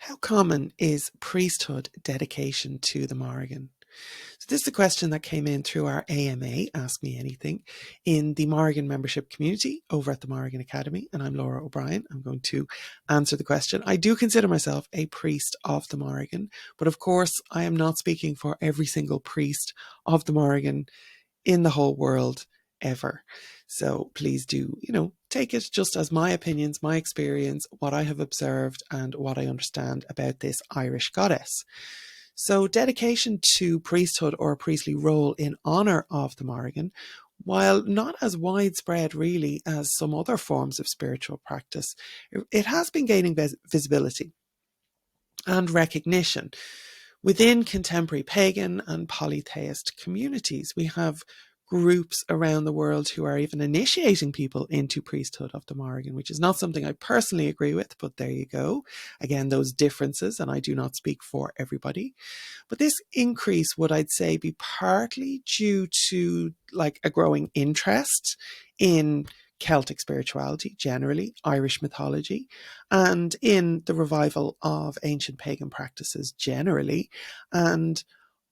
How common is priesthood dedication to the Mrrgan? So this is a question that came in through our AMA, Ask Me Anything, in the Mrrgan membership community over at the Morrigan Academy. And I'm Lora O'Brien. I'm going to answer the question. I do consider myself a priest of the Mrrgan, but of course I am not speaking for every single priest of the Mrrgan in the whole world ever. So please do, take it just as my opinions, my experience, what I have observed and what I understand about this Irish goddess. So dedication to priesthood or a priestly role in honour of the Mrrgan, while not as widespread really as some other forms of spiritual practice, it has been gaining visibility and recognition. Within contemporary pagan and polytheist communities, we have groups around the world who are even initiating people into priesthood of the Mrrgan, which is not something I personally agree with, but there you go. Again, those differences, and I do not speak for everybody. But this increase would, I'd say, be partly due to like a growing interest in Celtic spirituality, generally, Irish mythology, and in the revival of ancient pagan practices generally, and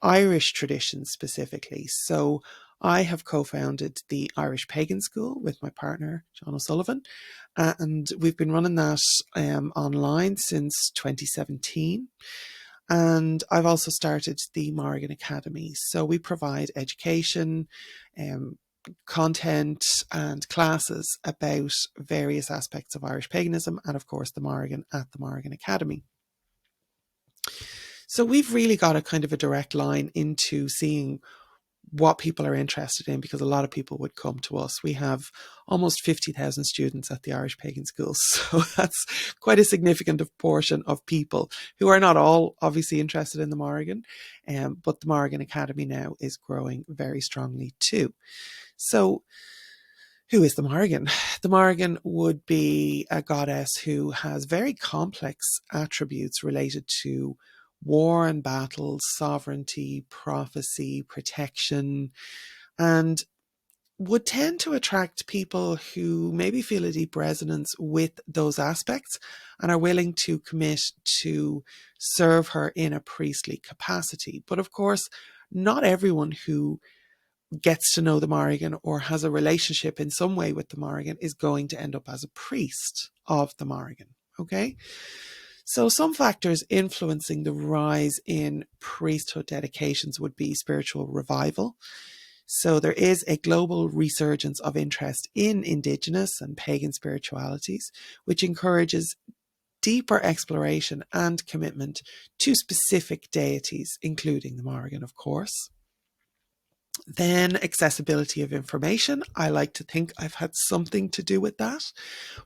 Irish traditions specifically. So I have co-founded the Irish Pagan School with my partner, John O'Sullivan, and we've been running that online since 2017. And I've also started the Morrigan Academy. So we provide education, content and classes about various aspects of Irish paganism and of course the Mrrgan at the Morrigan Academy. So we've really got a kind of a direct line into seeing what people are interested in, because a lot of people would come to us. We have almost 50,000 students at the Irish Pagan School, so that's quite a significant portion of people who are not all obviously interested in the Mrrgan, but the Morrigan Academy now is growing very strongly too. So who is the Mrrgan? The Mrrgan would be a goddess who has very complex attributes related to war and battle, sovereignty, prophecy, protection, and would tend to attract people who maybe feel a deep resonance with those aspects and are willing to commit to serve her in a priestly capacity. But of course, not everyone who gets to know the Mrrgan or has a relationship in some way with the Mrrgan is going to end up as a priest of the Mrrgan. Okay? So some factors influencing the rise in priesthood dedications would be spiritual revival. So there is a global resurgence of interest in Indigenous and pagan spiritualities, which encourages deeper exploration and commitment to specific deities, including the Mrrgan, of course. Then accessibility of information. I like to think I've had something to do with that.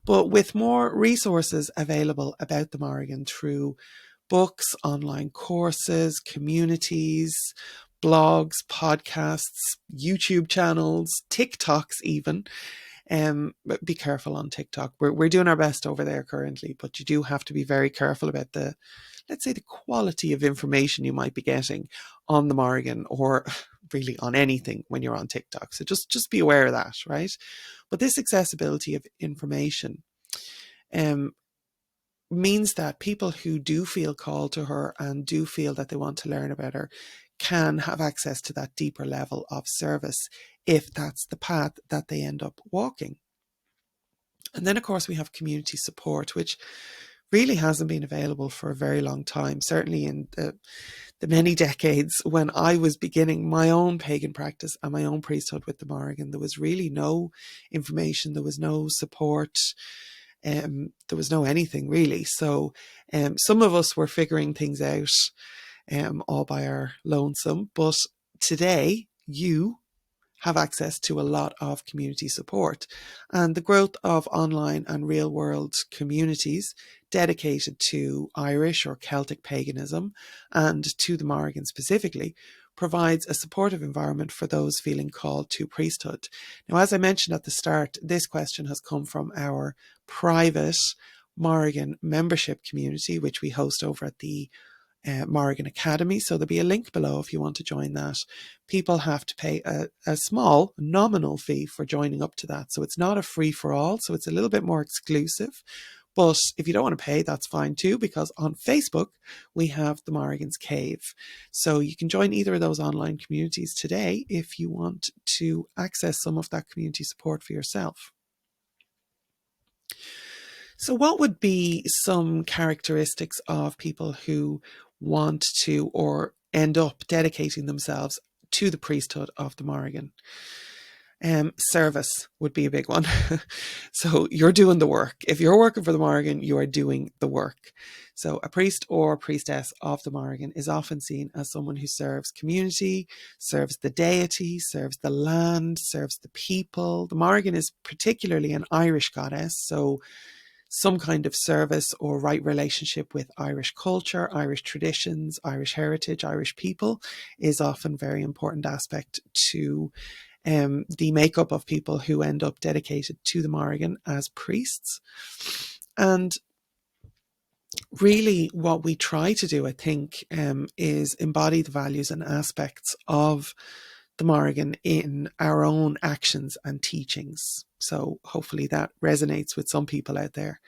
But with more resources available about the Mrrgan through books, online courses, communities, blogs, podcasts, YouTube channels, TikToks even. But be careful on TikTok. We're doing our best over there currently, but you do have to be very careful about the, let's say, the quality of information you might be getting on the Mrrgan or really on anything when you're on TikTok. So just be aware of that, right? But this accessibility of information means that people who do feel called to her and do feel that they want to learn about her can have access to that deeper level of service if that's the path that they end up walking. And then, of course, we have community support, which really hasn't been available for a very long time, certainly in the many decades when I was beginning my own pagan practice and my own priesthood with the Mrrgan. There was really no information, there was no support, there was no anything really. So some of us were figuring things out all by our lonesome, but today you have access to a lot of community support, and the growth of online and real world communities dedicated to Irish or Celtic paganism and to the Mrrgan specifically provides a supportive environment for those feeling called to priesthood. Now, as I mentioned at the start, this question has come from our private Mrrgan membership community, which we host over at the Morrigan Academy. So there'll be a link below if you want to join that. People have to pay a small nominal fee for joining up to that. So it's not a free for all. So it's a little bit more exclusive, But if you don't want to pay, that's fine too, because on Facebook, we have the Morrigan's Cave. So you can join either of those online communities today if you want to access some of that community support for yourself. So what would be some characteristics of people who want to or end up dedicating themselves to the priesthood of the Mórrigan? Service would be a big one. So you're doing the work. If you're working for the Mórrigan, you are doing the work. So a priest or priestess of the Mórrigan is often seen as someone who serves community, serves the deity, serves the land, serves the people. The Mórrigan is particularly an Irish goddess, so some kind of service or right relationship with Irish culture, Irish traditions, Irish heritage, Irish people is often a very important aspect to the makeup of people who end up dedicated to the Mórrigan as priests. And really what we try to do, I think, is embody the values and aspects of the Mórrigan in our own actions and teachings. So hopefully that resonates with some people out there.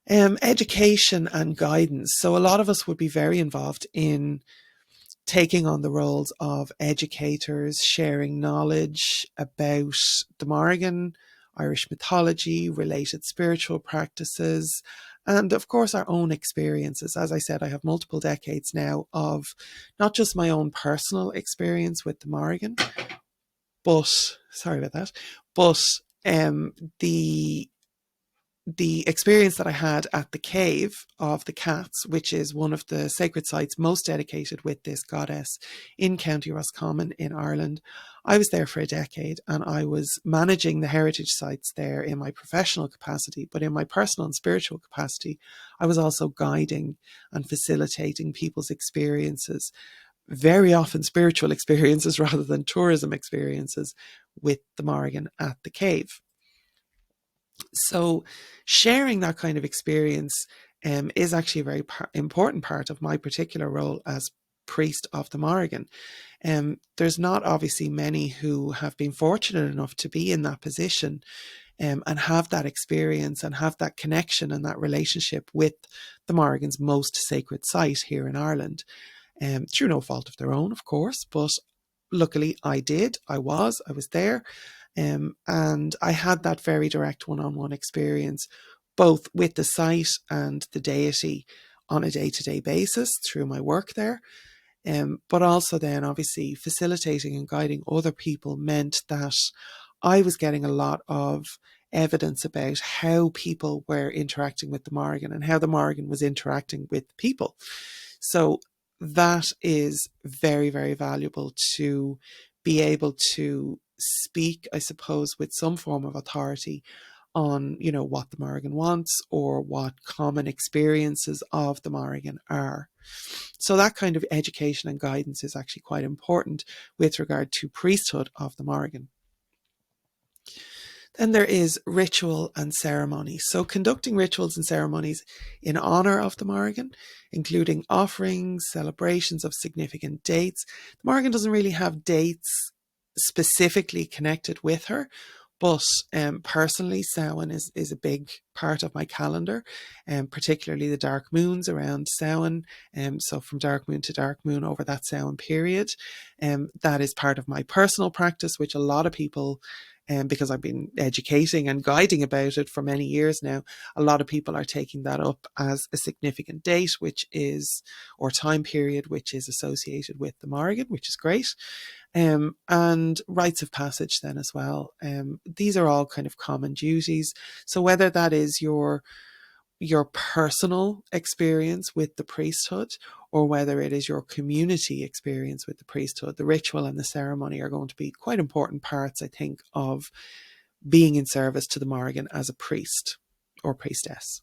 Education and guidance. So a lot of us would be very involved in taking on the roles of educators, sharing knowledge about the Mórrigan, Irish mythology, related spiritual practices, and of course our own experiences. As I said, I have multiple decades now of not just my own personal experience with the Mórrigan, but, sorry about that, but the experience that I had at the Cave of the Cats, which is one of the sacred sites most dedicated with this goddess in County Roscommon in Ireland. I was there for a decade and I was managing the heritage sites there in my professional capacity, but in my personal and spiritual capacity, I was also guiding and facilitating people's experiences, very often spiritual experiences rather than tourism experiences, with the Mórrigan at the Cave. So sharing that kind of experience is actually a very important part of my particular role as priest of the Mórrigan. There's not obviously many who have been fortunate enough to be in that position and have that experience and have that connection and that relationship with the Mórrigan's most sacred site here in Ireland, through no fault of their own, of course, but luckily I did. I was there. And I had that very direct one-on-one experience, both with the site and the deity on a day-to-day basis through my work there. But also then obviously facilitating and guiding other people meant that I was getting a lot of evidence about how people were interacting with the Mórrigan and how the Mórrigan was interacting with people. So that is very, very valuable to be able to speak, I suppose, with some form of authority on, you know, what the Mórrigan wants or what common experiences of the Mórrigan are. So that kind of education and guidance is actually quite important with regard to priesthood of the Mórrigan. Then there is ritual and ceremony. So conducting rituals and ceremonies in honour of the Mórrigan, including offerings, celebrations of significant dates. The Mórrigan doesn't really have dates specifically connected with her, but personally, Samhain is a big part of my calendar, particularly the dark moons around Samhain. So from dark moon to dark moon over that Samhain period. That is part of my personal practice, which a lot of people, because I've been educating and guiding about it for many years now, a lot of people are taking that up as a significant date, which is, or time period, which is associated with the Mórrigan, which is great. And rites of passage then as well. These are all kind of common duties. So whether that is your personal experience with the priesthood or whether it is your community experience with the priesthood, the ritual and the ceremony are going to be quite important parts, I think, of being in service to the Mórrigan as a priest or priestess.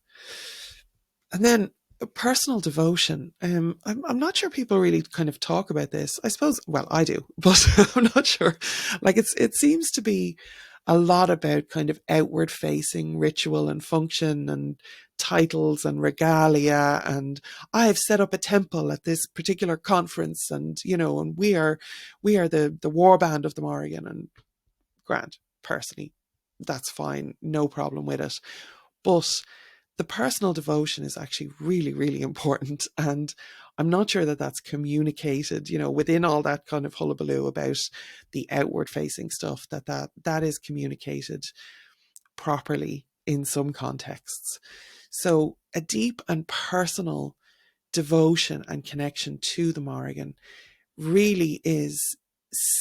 And then personal devotion. I'm not sure people really kind of talk about this. I suppose, well, I do, but I'm not sure. Like it seems to be a lot about kind of outward facing ritual and function and titles and regalia. And I've set up a temple at this particular conference and, you know, and we are the war band of the Mórrigan, and grand, personally, that's fine. No problem with it. But the personal devotion is actually really, really important. And I'm not sure that that's communicated, within all that kind of hullabaloo about the outward facing stuff, that is communicated properly in some contexts. So a deep and personal devotion and connection to the Mórrigan really is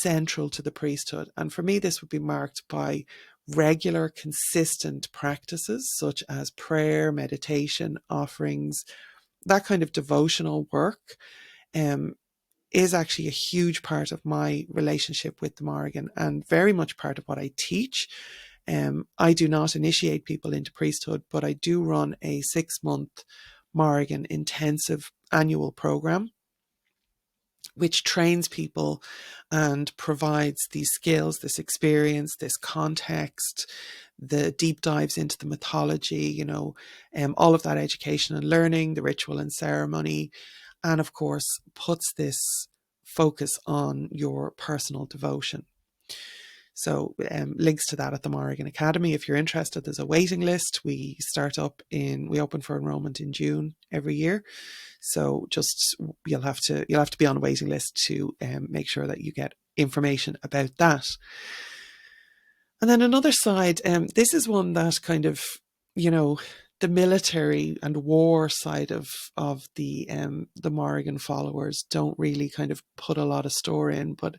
central to the priesthood. And for me, this would be marked by regular, consistent practices such as prayer, meditation, offerings. That kind of devotional work is actually a huge part of my relationship with the Mórrigan and very much part of what I teach. I do not initiate people into priesthood, but I do run a 6-month Morrigan Intensive annual program, which trains people and provides these skills, this experience, this context, the deep dives into the mythology, all of that education and learning, the ritual and ceremony, and of course puts this focus on your personal devotion. So links to that at the Morrigan Academy. If you're interested, there's a waiting list. We open for enrollment in June every year. So just you'll have to be on a waiting list to make sure that you get information about that. And then another side, this is one that kind of, the military and war side of the Morrigan followers don't really kind of put a lot of store in, but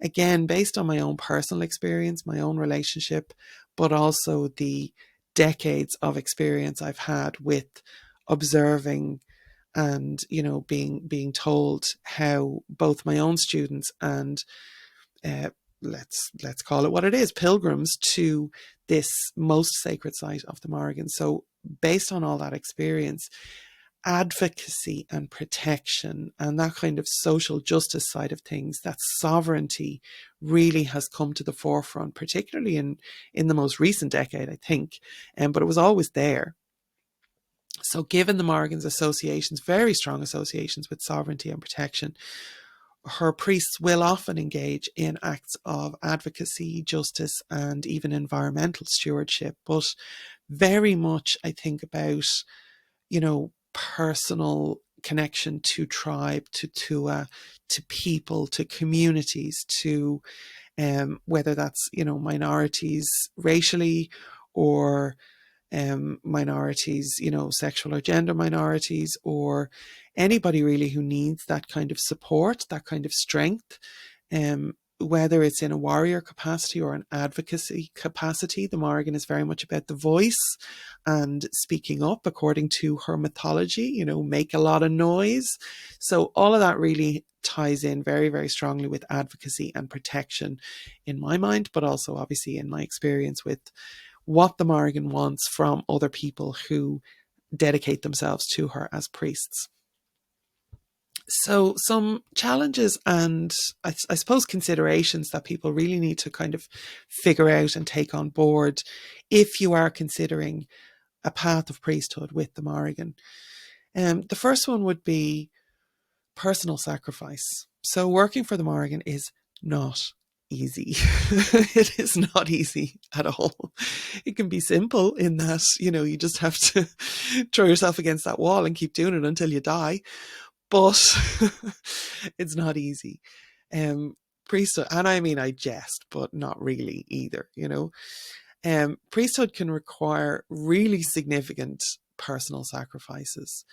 again, based on my own personal experience, my own relationship, but also the decades of experience I've had with observing and, being told how both my own students and let's call it what it is, pilgrims to this most sacred site of the Mórrigan. So based on all that experience, advocacy and protection and that kind of social justice side of things, that sovereignty really has come to the forefront, particularly in the most recent decade, I think. But it was always there. So given the Morrigan's associations, very strong associations with sovereignty and protection, her priests will often engage in acts of advocacy, justice, and even environmental stewardship, but very much, I think, about, personal connection to tribe, to people, to communities, to whether that's, minorities racially or minorities, sexual or gender minorities, or anybody really who needs that kind of support, that kind of strength, whether it's in a warrior capacity or an advocacy capacity. The Mórrigan is very much about the voice and speaking up according to her mythology, make a lot of noise. So all of that really ties in very, very strongly with advocacy and protection in my mind, but also obviously in my experience with what the Mórrigan wants from other people who dedicate themselves to her as priests. So some challenges and I suppose considerations that people really need to kind of figure out and take on board if you are considering a path of priesthood with the Mórrigan. The first one would be personal sacrifice. So working for the Mórrigan is not easy. It is not easy at all. It can be simple in that, you just have to throw yourself against that wall and keep doing it until you die. But it's not easy. Priesthood, and I mean, I jest, but not really either, priesthood can require really significant personal sacrifices,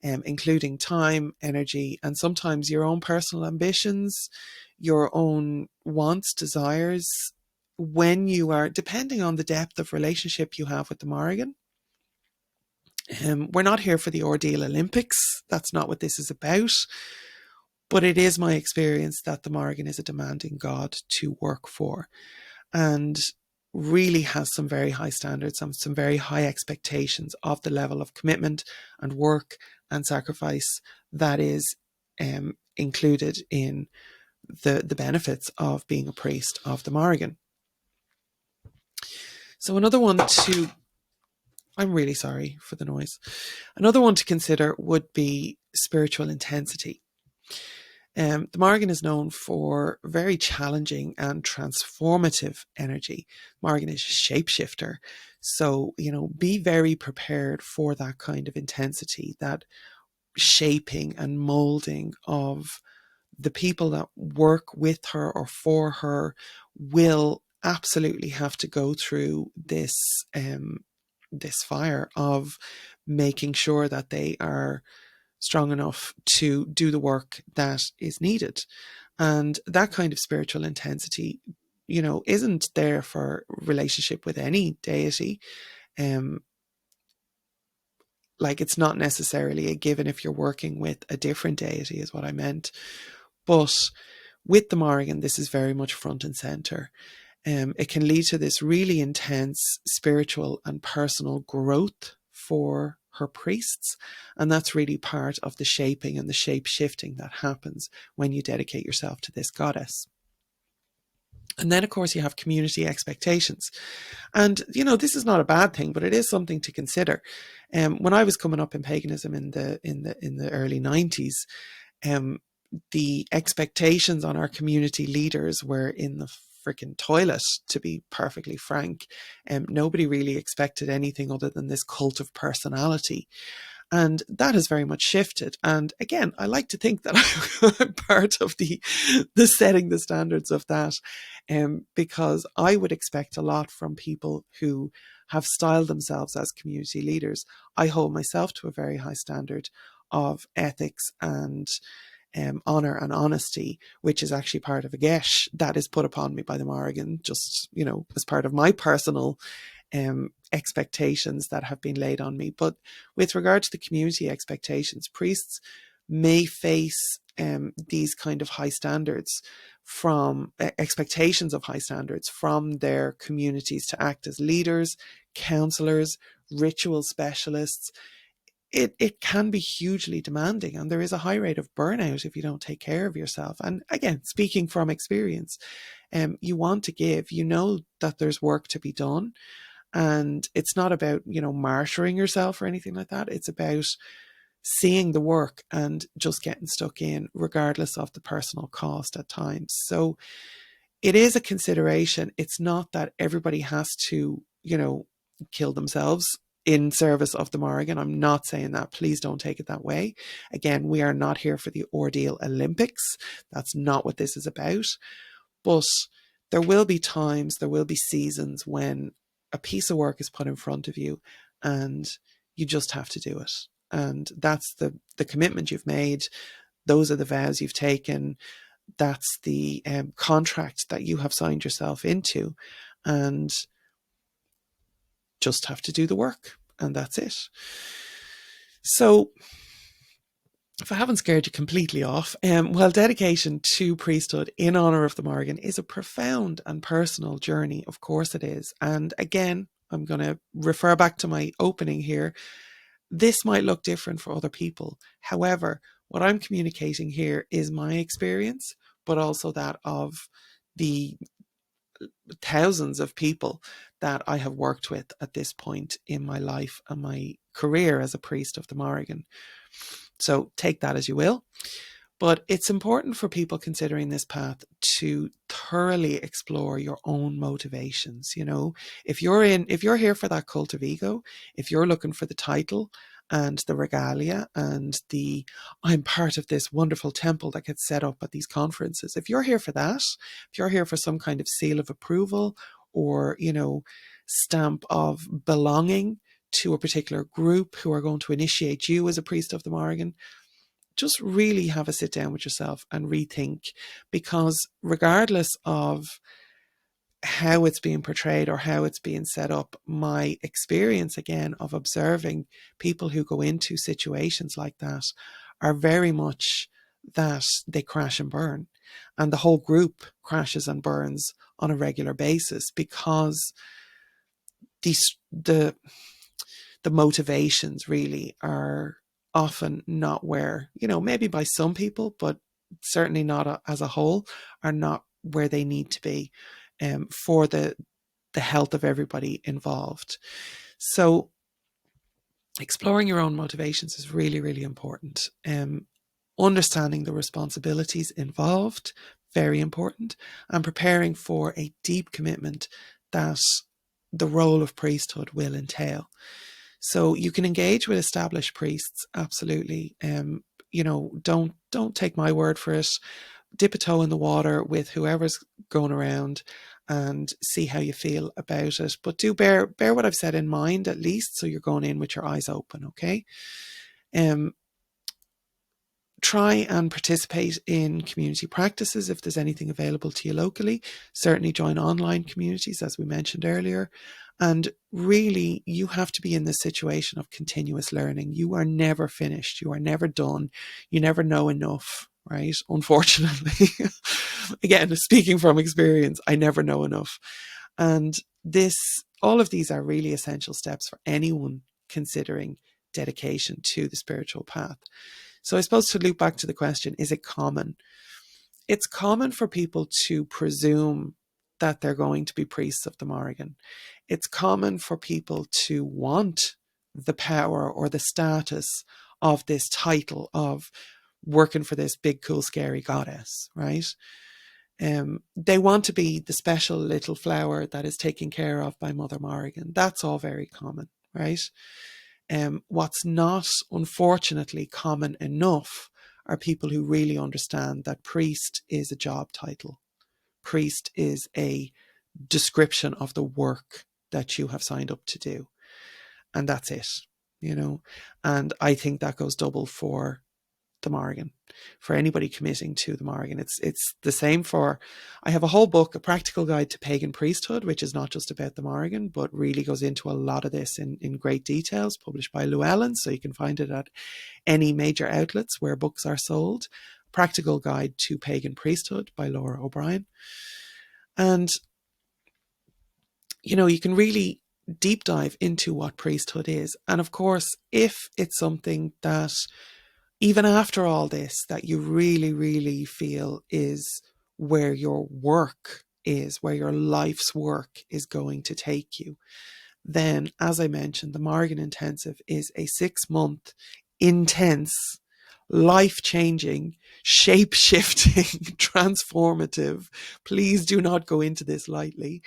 including time, energy, and sometimes your own personal ambitions, your own wants, desires, when you are, depending on the depth of relationship you have with the Mórrigan. We're not here for the Ordeal Olympics. That's not what this is about. But it is my experience that the Mórrigan is a demanding god to work for and really has some very high standards and some very high expectations of the level of commitment and work and sacrifice that is included in the benefits of being a priest of the Mórrigan. So another one to, I'm really sorry for the noise. Another one to consider would be spiritual intensity. The Mrrgan is known for very challenging and transformative energy. Mrrgan is a shapeshifter. So, be very prepared for that kind of intensity, that shaping and molding of the people that work with her or for her will absolutely have to go through this fire of making sure that they are strong enough to do the work that is needed. And that kind of spiritual intensity, isn't there for relationship with any deity. Like, it's not necessarily a given if you're working with a different deity, is what I meant. But with the Mrrgan, this is very much front and center. It can lead to this really intense spiritual and personal growth for her priests. And that's really part of the shaping and the shape shifting that happens when you dedicate yourself to this goddess. And then, of course, you have community expectations. And, this is not a bad thing, but it is something to consider. When I was coming up in paganism in the early 90s, the expectations on our community leaders were in the freaking toilet, to be perfectly frank. Nobody really expected anything other than this cult of personality. And that has very much shifted. And again, I like to think that I'm part of the setting the standards of that, because I would expect a lot from people who have styled themselves as community leaders. I hold myself to a very high standard of ethics and honour and honesty, which is actually part of a gesh that is put upon me by the Mrrgan, just, as part of my personal expectations that have been laid on me. But with regard to the community expectations, priests may face these kind of high standards from expectations of high standards from their communities to act as leaders, counselors, ritual specialists. It can be hugely demanding, and there is a high rate of burnout if you don't take care of yourself. And again, speaking from experience, you want to give, that there's work to be done. And it's not about, martyring yourself or anything like that. It's about seeing the work and just getting stuck in, regardless of the personal cost at times. So it is a consideration. It's not that everybody has to, kill themselves in service of the Mrrgan. I'm not saying that. Please don't take it that way. Again, we are not here for the ordeal Olympics. That's not what this is about. But there will be times, there will be seasons when a piece of work is put in front of you and you just have to do it. And that's the commitment you've made. Those are the vows you've taken. That's the contract that you have signed yourself into. And just have to do the work. And that's it. So, if I haven't scared you completely off, dedication to priesthood in honour of the Mrrgan is a profound and personal journey. Of course it is. And again, I'm going to refer back to my opening here. This might look different for other people. However, what I'm communicating here is my experience, but also that of the thousands of people that I have worked with at this point in my life and my career as a priest of the Mrrgan. So take that as you will. But it's important for people considering this path to thoroughly explore your own motivations. If you're here for that cult of ego, if you're looking for the title and the regalia and I'm part of this wonderful temple that gets set up at these conferences, if you're here for that, if you're here for some kind of seal of approval or, stamp of belonging to a particular group who are going to initiate you as a priest of the Mrrgan, just really have a sit down with yourself and rethink, because regardless of how it's being portrayed or how it's being set up, my experience again of observing people who go into situations like that are very much that they crash and burn, and the whole group crashes and burns on a regular basis because the motivations really are often not where, maybe by some people, but certainly not as a whole, are not where they need to be for the health of everybody involved. So exploring your own motivations is really, really important. understanding the responsibilities involved, very important, and preparing for a deep commitment that the role of priesthood will entail. So you can engage with established priests, absolutely. Don't take my word for it. Dip a toe in the water with whoever's going around and see how you feel about it. But do bear what I've said in mind, at least, so you're going in with your eyes open, okay? Try and participate in community practices if there's anything available to you locally. Certainly join online communities, as we mentioned earlier. And really, you have to be in this situation of continuous learning. You are never finished. You are never done. You never know enough, right? Unfortunately. Again, speaking from experience, I never know enough. And all of these are really essential steps for anyone considering dedication to the spiritual path. So I suppose to loop back to the question, is it common? It's common for people to presume that they're going to be priests of the Mrrgan. It's common for people to want the power or the status of this title of working for this big, cool, scary goddess, right? They want to be the special little flower that is taken care of by Mother Mórrigan. That's all very common, right? What's not, unfortunately, common enough are people who really understand that priest is a job title. Priest is a description of the work that you have signed up to do. And that's it, And I think that goes double for the Mrrgan, for anybody committing to the Mrrgan. It's the same for, I have a whole book, A Practical Guide to Pagan Priesthood, which is not just about the Mrrgan, but really goes into a lot of this in great details, published by Llewellyn, so you can find it at any major outlets where books are sold. Practical Guide to Pagan Priesthood by Lora O'Brien. And, you can really deep dive into what priesthood is. And of course, if it's something that even after all this, that you really, really feel is where your work is, where your life's work is going to take you, then, as I mentioned, the Morrigan Intensive is a 6-month, intense, life-changing, shape-shifting, transformative, please do not go into this lightly,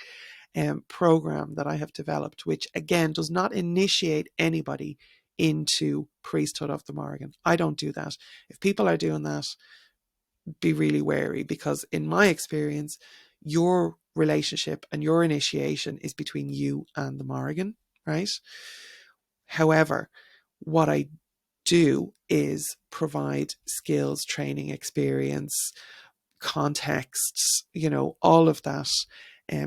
program that I have developed, which again does not initiate anybody into priesthood of the Mrrgan. I don't do that. If people are doing that, be really wary, because in my experience, your relationship and your initiation is between you and the Mrrgan, right? However, what I do is provide skills, training, experience, contexts, all of that.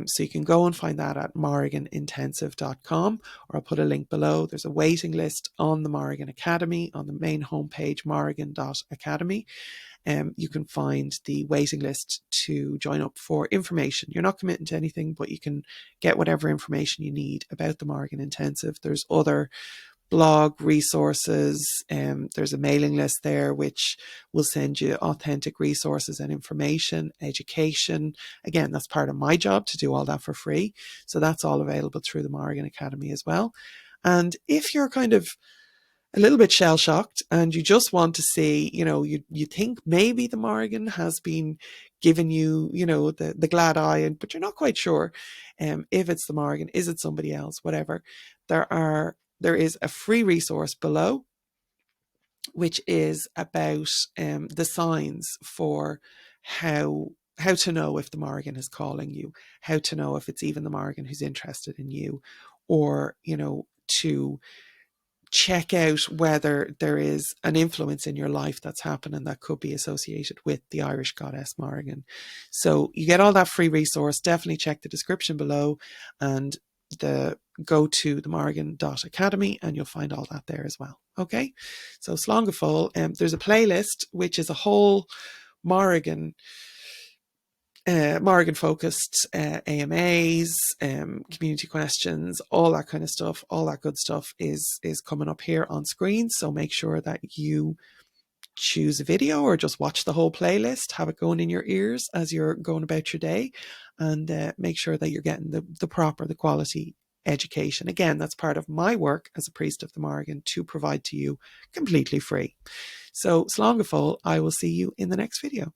So you can go and find that at morriganintensive.com, or I'll put a link below. There's a waiting list on the Mrrgan Academy on the main homepage, morrigan.academy. You can find the waiting list to join up for information. You're not committing to anything, but you can get whatever information you need about the Morrigan Intensive. There's other blog resources. There's a mailing list there which will send you authentic resources and information, education. Again, that's part of my job to do all that for free. So that's all available through the Morrigan Academy as well. And if you're kind of a little bit shell-shocked and you just want to see, you think maybe the Mrrgan has been giving you, the glad eye, but you're not quite sure if it's the Mrrgan, is it somebody else, whatever. There is a free resource below, which is about the signs for how to know if the Mrrgan is calling you, how to know if it's even the Mrrgan who's interested in you, or, to check out whether there is an influence in your life that's happening that could be associated with the Irish goddess Mrrgan. So you get all that free resource. Definitely check the description below and go to the morrigan.academy and you'll find all that there as well. Okay, so slán go fóill, there's a playlist which is a whole Mrrgan focused AMAs, community questions, all that kind of stuff, all that good stuff is coming up here on screen. So make sure that you choose a video or just watch the whole playlist, have it going in your ears as you're going about your day, and make sure that you're getting the quality education. Again, that's part of my work as a priest of the Mrrgan to provide to you completely free. So, slán go fóill, I will see you in the next video.